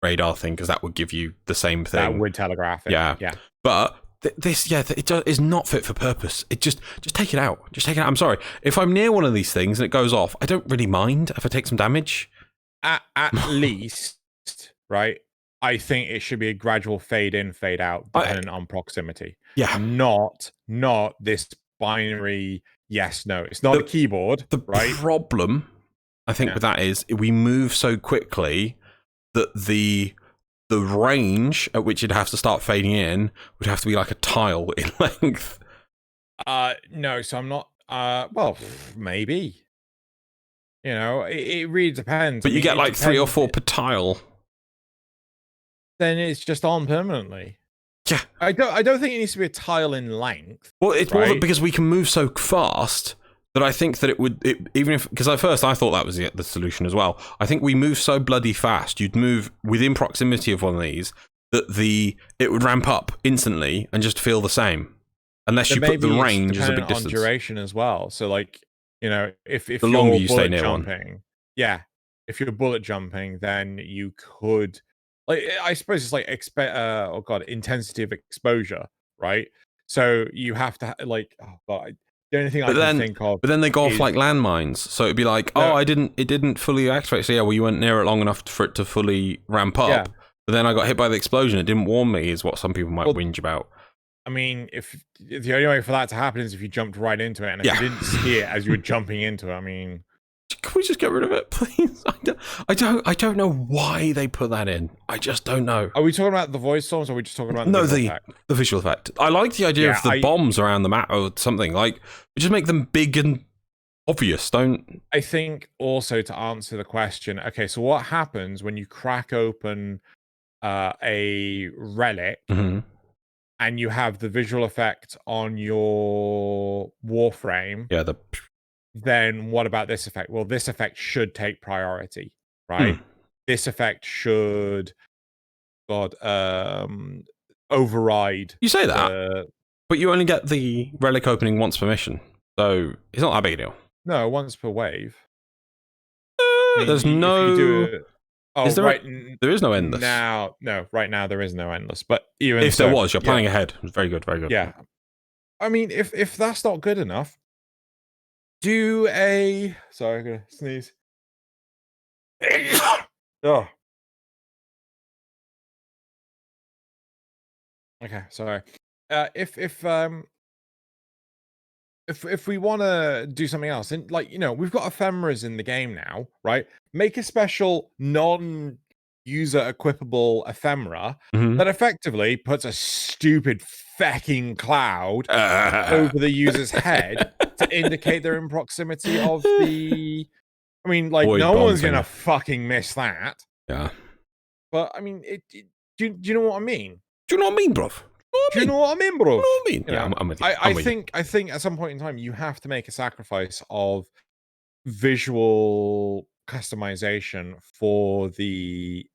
radar thing, because that would give you the same thing. That would telegraph it. Yeah. But it is not fit for purpose. It just take it out. Just take it out. I'm sorry. If I'm near one of these things and it goes off, I don't really mind if I take some damage. At least, right? I think it should be a gradual fade in, fade out, dependent on proximity. Yeah. Not this binary yes, no. It's not a keyboard. The right? problem, I think, with that is we move so quickly that the range at which it'd have to start fading in would have to be like a tile in length. No, so I'm not. Well, maybe. You know, it really depends. But you get like 3 or 4 per tile. Then it's just on permanently. Yeah, I don't think it needs to be a tile in length. Well, it's more that because we can move so fast that I think that even if, because at first I thought that was the solution as well. I think we move so bloody fast, you'd move within proximity of one of these that it would ramp up instantly and just feel the same, unless you put the range as a big distance. On duration as well. So like, you know, if the longer you stay near jumping, yeah, if you're bullet jumping, then you could. Like, I suppose it's like intensity of exposure, right? So you have to the only thing I can think of. But then they go off like landmines, so it'd be like, it didn't fully activate. So yeah, well, you weren't near it long enough for it to fully ramp up. Yeah. But then I got hit by the explosion. It didn't warn me, is what some people might whinge about. I mean, if the only way for that to happen is if you jumped right into it, and if you didn't see it as you were jumping into it, I mean. Can we just get rid of it, please? I don't know why they put that in. I just don't know. Are we talking about the voice storms, or are we just talking about the visual effect? I like the idea of the bombs around the map or something. Like, just make them big and obvious. Don't. I think also to answer the question. Okay, so what happens when you crack open a relic and you have the visual effect on your Warframe? Yeah. Then what about this effect? Well, this effect should take priority, right? This effect should, override. You say that, but you only get the relic opening once per mission, so it's not that big a deal. No, once per wave. There's no. Is there? There is no endless. Right now there is no endless. But even if there was, you're planning ahead. Very good, very good. Yeah, I mean, if that's not good enough. Do a... Sorry, I'm going to sneeze. Oh. Okay, sorry. If we want to do something else, and like, you know, we've got ephemeras in the game now, right? Make a special non-user equipable ephemera that effectively puts a stupid fecking cloud over the user's head to indicate they're in proximity of the. I mean, like, no one's gonna fucking miss that. Yeah. But I mean, do you know what I mean? Do you know what I mean, bruv? Do you know what I mean, bro? Yeah, I'm with you. I think at some point in time you have to make a sacrifice of visual customization for the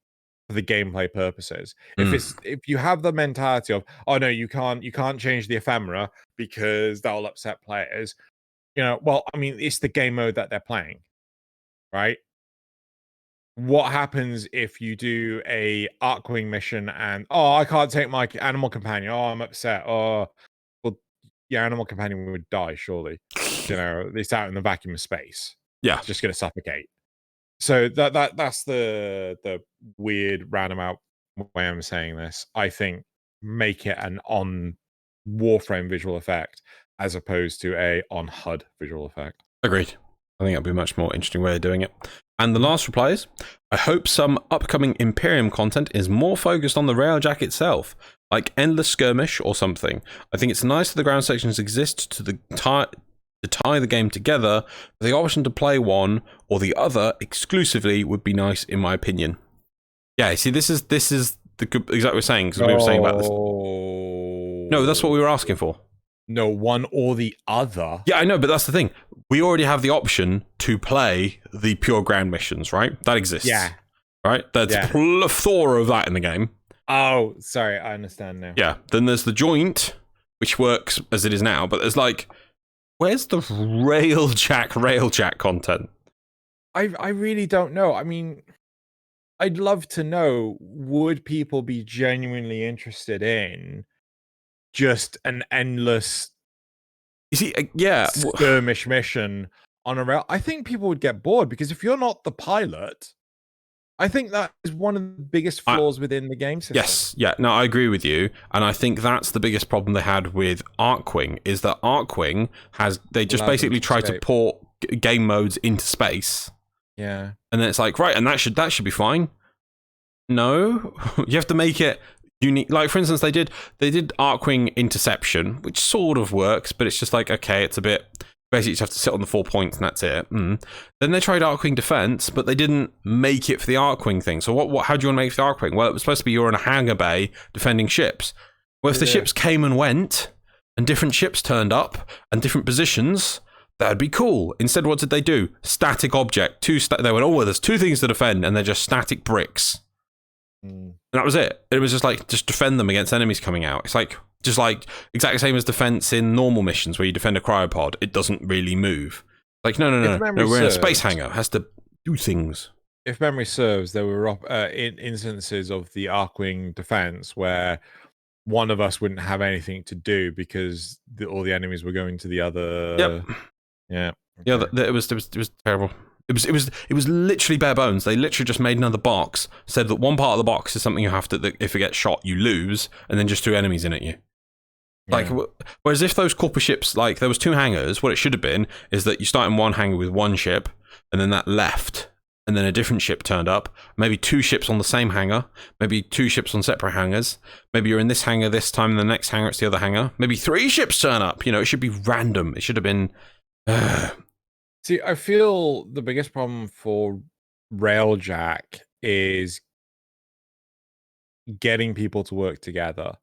gameplay purposes. If you have the mentality of, oh no, you can't change the ephemera because that'll upset players. You know, well, I mean, it's the game mode that they're playing, right? What happens if you do a Arcwing mission and I can't take my animal companion? Oh, I'm upset. Oh, well, your animal companion would die surely. You know, it's out in the vacuum of space. Yeah, it's just going to suffocate. So that's the weird roundabout way I'm saying this. I think make it an on Warframe visual effect as opposed to a on HUD visual effect. Agreed. I think that'd be a much more interesting way of doing it. And the last reply is, I hope some upcoming Empyrean content is more focused on the railjack itself, like Endless Skirmish or something. I think it's nice that the ground sections exist to tie the game together, but the option to play one or the other exclusively would be nice in my opinion. Yeah, see, this is the good, exactly what we're saying, because we were saying about this. No, that's what we were asking for. No, one or the other. Yeah, I know, but that's the thing. We already have the option to play the pure ground missions, right? That exists. Yeah. Right? There's a plethora of that in the game. Oh, sorry, I understand now. Yeah. Then there's the joint, which works as it is now, but there's like, where's the railjack content? I really don't know. I mean, I'd love to know, would people be genuinely interested in just an endless skirmish mission on a rail? I think people would get bored, because if you're not the pilot, I think that is one of the biggest flaws within the game system. Yes, yeah, no, I agree with you, and I think that's the biggest problem they had with Arkwing, is that Arkwing they just basically tried to port game modes into space. Yeah. And then it's like, right, and that should be fine. No, you have to make it unique. Like, for instance, they did Arkwing Interception, which sort of works, but it's just like, okay, it's a bit. Basically, you just have to sit on the 4 points and that's it. Then they tried Arkwing Defense, but they didn't make it for the Arkwing thing. So how do you want to make it for the Arkwing? Well, it was supposed to be you're in a hangar bay defending ships. Well, if the ships came and went, and different ships turned up, and different positions, that'd be cool. Instead, what did they do? Static object. They went, oh, well, there's 2 things to defend, and they're just static bricks. And that was it. It was just like, just defend them against enemies coming out. It's like, just like exactly same as defense in normal missions where you defend a cryopod. It doesn't really move. Like, no, we're in a space hangar. It has to do things. If memory serves, there were instances of the Arkwing defense where one of us wouldn't have anything to do because all the enemies were going to the other. Yep. Yeah. Okay. Yeah. It was terrible. It was literally bare bones. They literally just made another box, said that one part of the box is something you have to, that if it gets shot, you lose, and then just threw enemies in at you. Like, whereas if those corporate ships, like, there was 2 hangars, what it should have been is that you start in one hangar with 1 ship, and then that left, and then a different ship turned up, maybe 2 ships on the same hangar, maybe 2 ships on separate hangars, maybe you're in this hangar this time, and the next hangar it's the other hangar, maybe 3 ships turn up, it should be random. It should have been... See, I feel the biggest problem for Railjack is getting people to work together.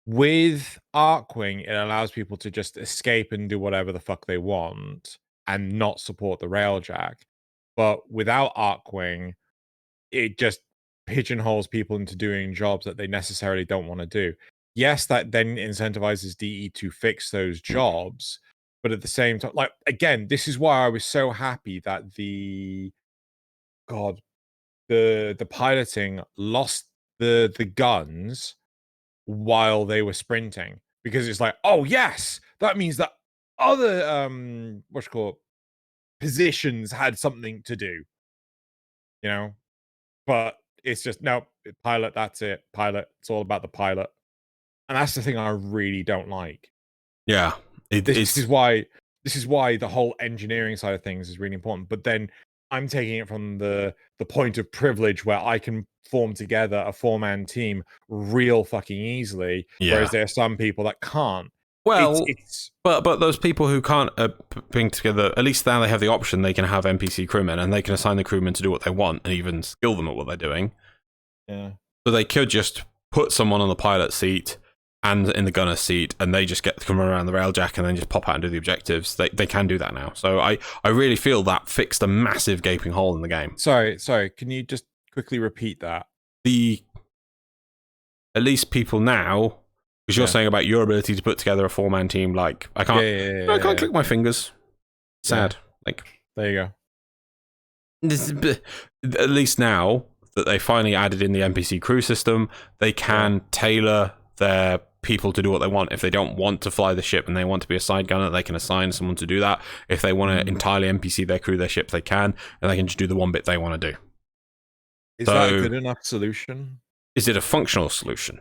With Arkwing, it allows people to just escape and do whatever the fuck they want and not support the Railjack. But without Arkwing, it just pigeonholes people into doing jobs that they necessarily don't want to do. Yes, that then incentivizes DE to fix those jobs, but at the same time, like, again, this is why I was so happy that the piloting lost the guns while they were sprinting, because it's like, oh yes, that means that other positions had something to do, but it's just no pilot, that's it, pilot, it's all about the pilot. And that's the thing I really don't like. Yeah, this is why the whole engineering side of things is really important, but then I'm taking it from the point of privilege where I can form together a 4-man team real fucking easily, whereas there are some people that can't. Well, but those people who can't bring together, at least now they have the option. They can have NPC crewmen, and they can assign the crewmen to do what they want, and even skill them at what they're doing. Yeah. So they could just put someone on the pilot seat and in the gunner seat, and they just get to come around the railjack and then just pop out and do the objectives. They can do that now. So I really feel that fixed a massive gaping hole in the game. Sorry, can you just quickly repeat that? At least people now, because you're saying about your ability to put together a 4-man team, like, I can't I can't click my fingers. Sad. Like, there you go. At least now that they finally added in the NPC crew system, they can tailor their people to do what they want. If they don't want to fly the ship and they want to be a side gunner, they can assign someone to do that. If they want to entirely NPC their crew, their ship, they can, and they can just do the one bit they want to do. Is that a good enough solution? Is it a functional solution?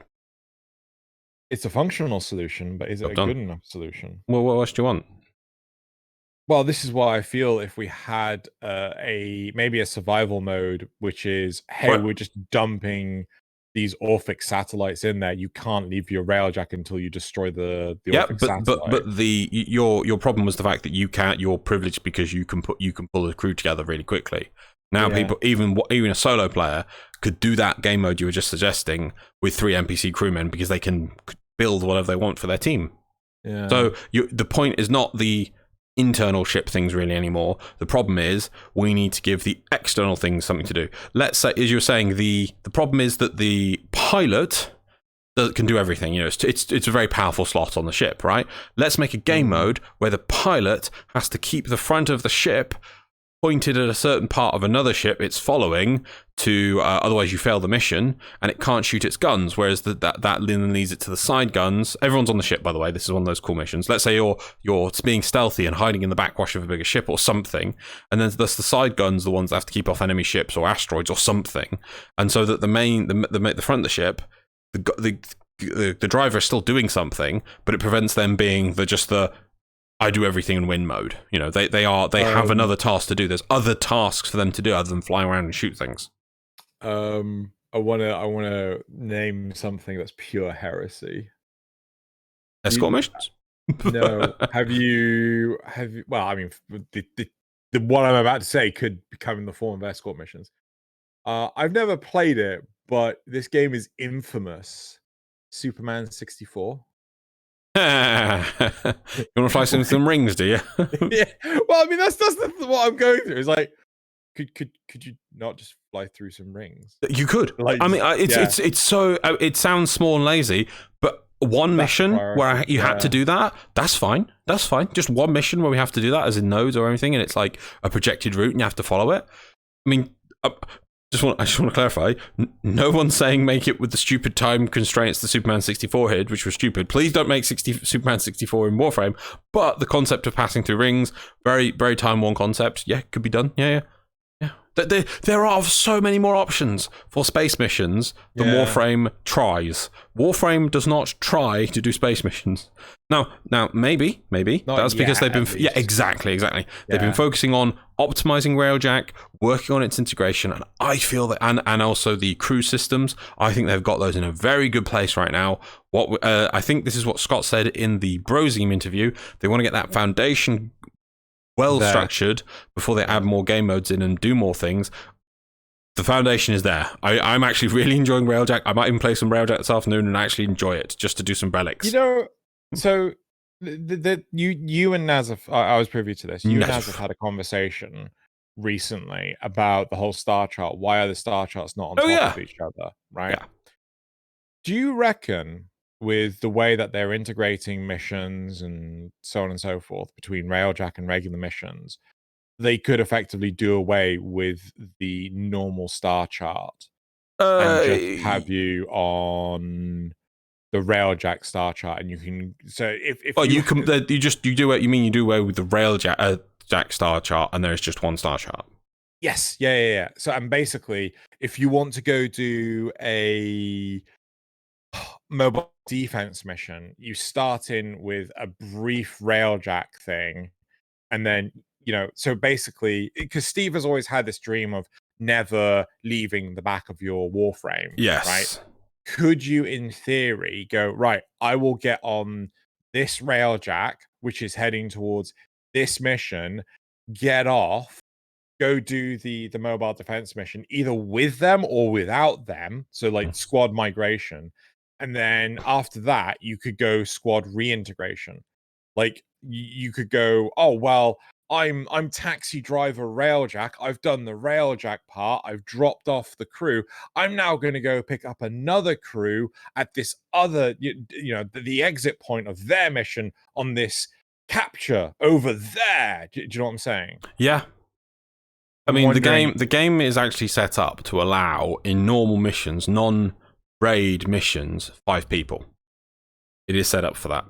It's a functional solution, but is it a good enough solution? Well, what else do you want? Well, this is why I feel if we had maybe a survival mode, which is, hey, we're just dumping these Orphic satellites in there. You can't leave your railjack until you destroy the Orphic satellite. But your problem was the fact that you're privileged because you can pull a crew together really quickly. Now people, even a solo player, could do that game mode you were just suggesting with 3 NPC crewmen because they can build whatever they want for their team. Yeah. So the point is not the internal ship things really anymore. The problem is we need to give the external things something to do. Let's say, as you were saying, the problem is that the pilot can do everything. You know, it's a very powerful slot on the ship, right? Let's make a game mode where the pilot has to keep the front of the ship pointed at a certain part of another ship it's following to otherwise you fail the mission and it can't shoot its guns, whereas that then leads it to the side guns. Everyone's on the ship, by the way. This is one of those cool missions. Let's say you're being stealthy and hiding in the backwash of a bigger ship or something, and then thus the side guns, the ones that have to keep off enemy ships or asteroids or something, and so that the front of the ship, the driver is still doing something, but it prevents them being the I do everything and win mode. You know, they have another task to do. There's other tasks for them to do other than fly around and shoot things. I wanna name something that's pure heresy. Escort missions? No. Have you? Well, I mean, the one I'm about to say could become in the form of escort missions. I've never played it, but this game is infamous. Superman 64. You want to fly some rings, do you? Yeah. Well, I mean, that's what I'm going through. It's like, could you not just fly through some rings? You could. Like, I mean, it's so it sounds small and lazy, but one mission where you had to do that, that's fine. That's fine. Just one mission where we have to do that, as in nodes or anything, and it's like a projected route and you have to follow it. I mean, I just want to clarify. No one's saying make it with the stupid time constraints the Superman 64 had, which was stupid. Please don't make Superman 64 in Warframe. But the concept of passing through rings, very, very time-worn concept. Yeah, could be done. Yeah. There are so many more options for space missions than Warframe tries. Warframe does not try to do space missions. Now, maybe that's because they've been exactly. They've been focusing on optimizing Railjack, working on its integration, and I feel that, and also the crew systems. I think they've got those in a very good place right now. I think this is what Scott said in the Brozime interview. They want to get that foundation well structured before they add more game modes in and do more things. The foundation is there. I'm actually really enjoying Railjack. I might even play some Railjack this afternoon and actually enjoy it just to do some relics. You know, so you and Naz I was privy to this. You and Naz have had a conversation recently about the whole star chart. Why are the star charts not on top of each other? Right? Yeah. Do you reckon, with the way that they're integrating missions and so on and so forth between Railjack and regular missions, they could effectively do away with the normal star chart and just have you on the Railjack star chart, and you can. So if you do it. You mean you do away with the Railjack Jack star chart, and there is just one star chart? Yes, yeah. So, and basically, if you want to go do a mobile defense mission, you start in with a brief Railjack thing, and then, you know, so basically, because Steve has always had this dream of never leaving the back of your Warframe. Yes. Right? Could you, in theory, go, right, I will get on this Railjack, which is heading towards this mission, get off, go do the mobile defense mission, either with them or without them, so like squad migration. And then after that, you could go squad reintegration. Like you could go, oh well, I'm taxi driver Railjack. I've done the Railjack part. I've dropped off the crew. I'm now going to go pick up another crew at this other, you know, the exit point of their mission on this capture over there. Do you know what I'm saying? Yeah. I mean, the game is actually set up to allow, in normal missions, non-raid missions, 5 people. It is set up for that.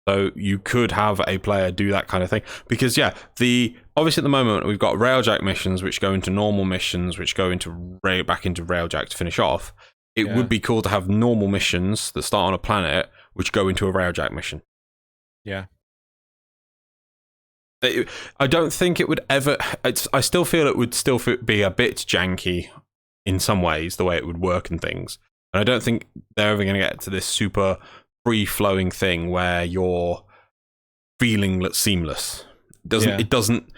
So you could have a player do that kind of thing. Because, obviously at the moment, we've got Railjack missions, which go into normal missions, which go into back into Railjack to finish off. It would be cool to have normal missions that start on a planet, which go into a Railjack mission. Yeah. I don't think it would ever... I still feel it would still be a bit janky in some ways, the way it would work and things. And I don't think they're ever going to get to this super free-flowing thing where you're feeling seamless. It doesn't...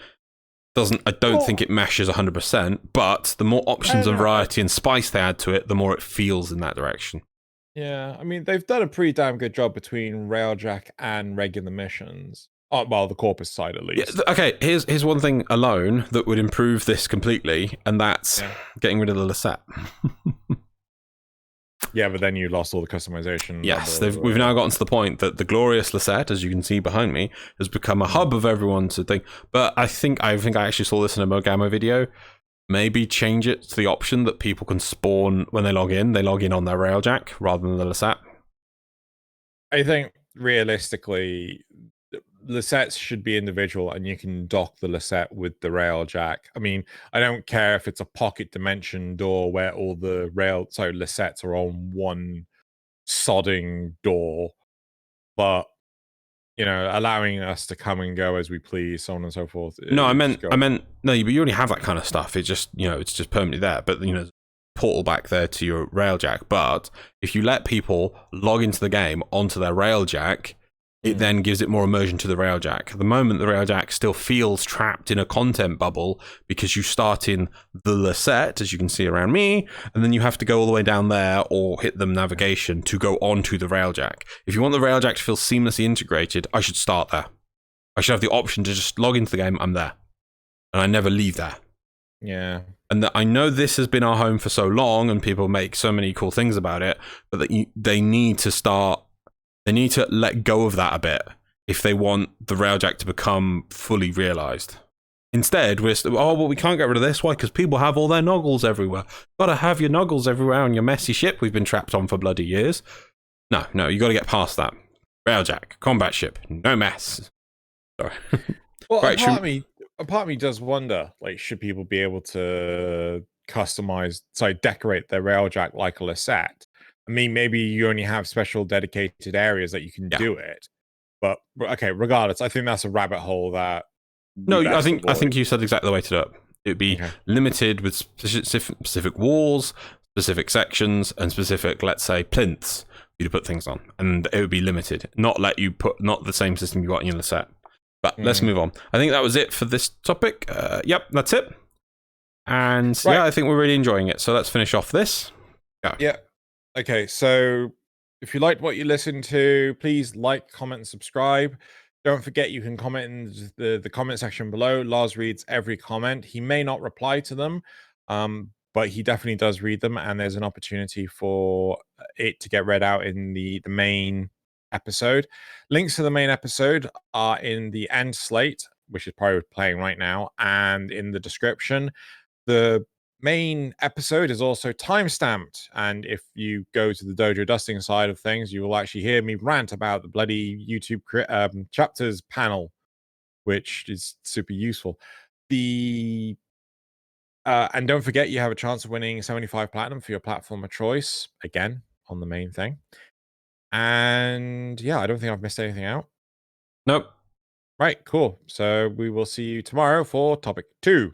I don't think it meshes 100%, but the more options and variety and spice they add to it, the more it feels in that direction. Yeah, I mean, they've done a pretty damn good job between Railjack and regular missions. Oh, well, the Corpus side at least. Yeah, okay, here's one thing alone that would improve this completely, and that's getting rid of the Lisette. Yeah, but then you lost all the customization. Yes, we've now gotten to the point that the glorious Lisette, as you can see behind me, has become a hub of everyone's thing. But I think I actually saw this in a Mogamo video. Maybe change it to the option that people can spawn when they log in. They log in on their Railjack rather than the Lisette. I think realistically, Lisettes should be individual, and you can dock the Lisette with the Railjack. I mean, I don't care if it's a pocket dimension door where all the Lisettes are on one sodding door, but you know, allowing us to come and go as we please, so on and so forth. No, I meant no, but you already have that kind of stuff. It's just, you know, it's just permanently there. But you know, portal back there to your Railjack. But if you let people log into the game onto their Railjack, it then gives it more immersion to the Railjack. At the moment, the Railjack still feels trapped in a content bubble because you start in the Lisette, as you can see around me, and then you have to go all the way down there or hit the navigation to go onto the Railjack. If you want the Railjack to feel seamlessly integrated, I should start there. I should have the option to just log into the game, I'm there. And I never leave there. Yeah. And I know this has been our home for so long and people make so many cool things about it, but that they need to start... They need to let go of that a bit if they want the Railjack to become fully realized. Instead, we're well, we can't get rid of this. Why? Because people have all their noggles everywhere. Gotta have your noggles everywhere on your messy ship we've been trapped on for bloody years. No, you gotta get past that. Railjack, combat ship, no mess. Sorry. Well, right, a part of me does wonder, like, should people be able to decorate their Railjack like a Lisette? I mean, maybe you only have special dedicated areas that you can do it. But okay, regardless, I think that's a rabbit hole that. No, I think you said exactly the way to do it. It'd be limited with specific walls, specific sections, and specific, let's say, plinths for you to put things on, and it would be limited. Not let you put the same system you got in your set. But let's move on. I think that was it for this topic. Yep, that's it. And yeah, I think we're really enjoying it. So let's finish off this. Go. Yeah. Okay, so if you liked what you listened to, please like, comment, and subscribe. Don't forget you can comment in the comment section below. Loz reads every comment. He may not reply to them, but he definitely does read them, and there's an opportunity for it to get read out in the main episode. Links to the main episode are in the end slate, which is probably playing right now, and in the description. The main episode is also time-stamped, and if you go to the dojo dusting side of things, you will actually hear me rant about the bloody YouTube chapters panel, which is super useful. And don't forget, you have a chance of winning 75 platinum for your platform of choice, again on the main thing. And yeah, I don't think I've missed anything out. Nope. Right, cool. So we will see you tomorrow for topic 2.